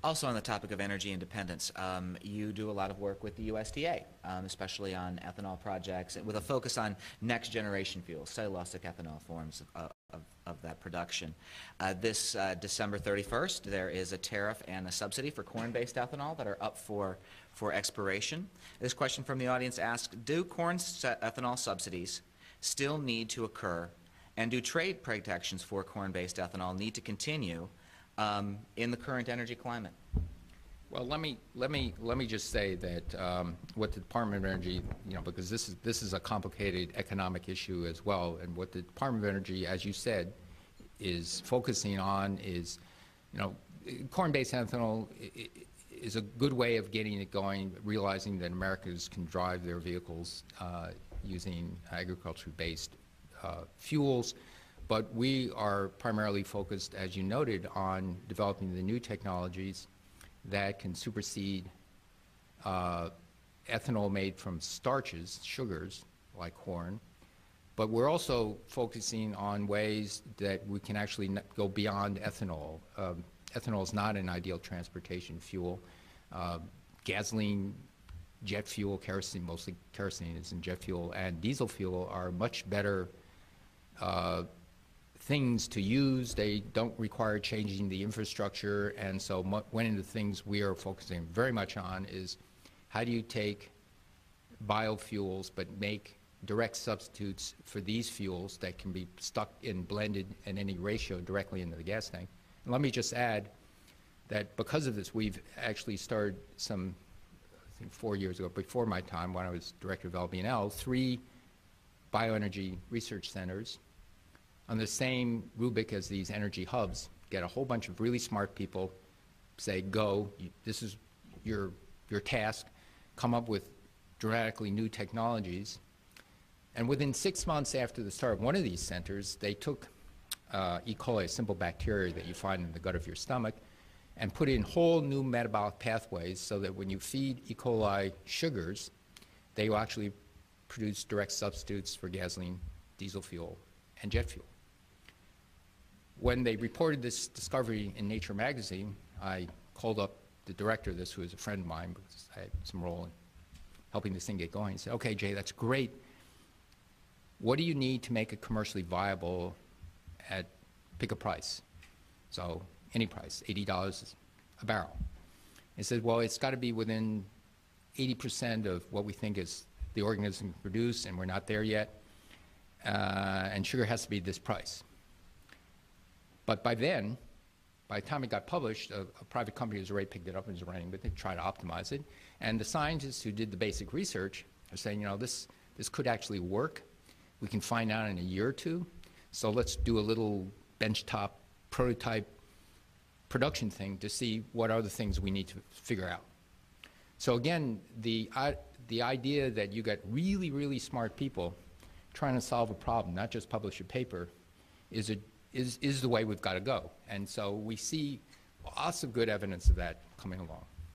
Also on the topic of energy independence, you do a lot of work with the USDA, especially on ethanol projects, with a focus on next generation fuels, cellulosic ethanol forms of that production. This December 31st, there is a tariff and a subsidy for corn-based ethanol that are up for expiration. This question from the audience asks, do corn ethanol subsidies still need to occur, and do trade protections for corn-based ethanol need to continue in the current energy climate? Well, let me just say that what the Department of Energy, because this is a complicated economic issue as well, and what the Department of Energy, as you said, is focusing on is, corn-based ethanol is a good way of getting it going, realizing that Americans can drive their vehicles using agriculture-based fuels. But we are primarily focused, as you noted, on developing the new technologies that can supersede ethanol made from starches, sugars, like corn. But we're also focusing on ways that we can actually go beyond ethanol. Ethanol is not an ideal transportation fuel. Gasoline, jet fuel, kerosene, mostly kerosene is in jet fuel, and diesel fuel are much better things to use. They don't require changing the infrastructure, and so one of the things we are focusing very much on is how do you take biofuels but make direct substitutes for these fuels that can be stuck in blended in any ratio directly into the gas tank. And let me just add that because of this, we've actually started some, I think 4 years ago, before my time when I was director of LBNL, 3 bioenergy research centers on the same rubric as these energy hubs, get a whole bunch of really smart people, say, go, this is your task, come up with dramatically new technologies. And within 6 months after the start of one of these centers, they took E. coli, a simple bacteria that you find in the gut of your stomach, and put in whole new metabolic pathways so that when you feed E. coli sugars, they will actually produce direct substitutes for gasoline, diesel fuel, and jet fuel. When they reported this discovery in Nature magazine, I called up the director of this, who is a friend of mine, because I had some role in helping this thing get going. He said, okay, Jay, that's great. What do you need to make it commercially viable at, pick a price? So any price, $80 a barrel. He said, well, it's got to be within 80% of what we think is the organism can produce, and we're not there yet. And sugar has to be this price. But by then, by the time it got published, a private company has already picked it up and is running with it, try to optimize it. And the scientists who did the basic research are saying, this could actually work. We can find out in a year or two. So let's do a little benchtop prototype production thing to see what are the things we need to figure out. So again, the idea that you got really, really smart people trying to solve a problem, not just publish a paper, is the way we've got to go. And so we see lots of good evidence of that coming along.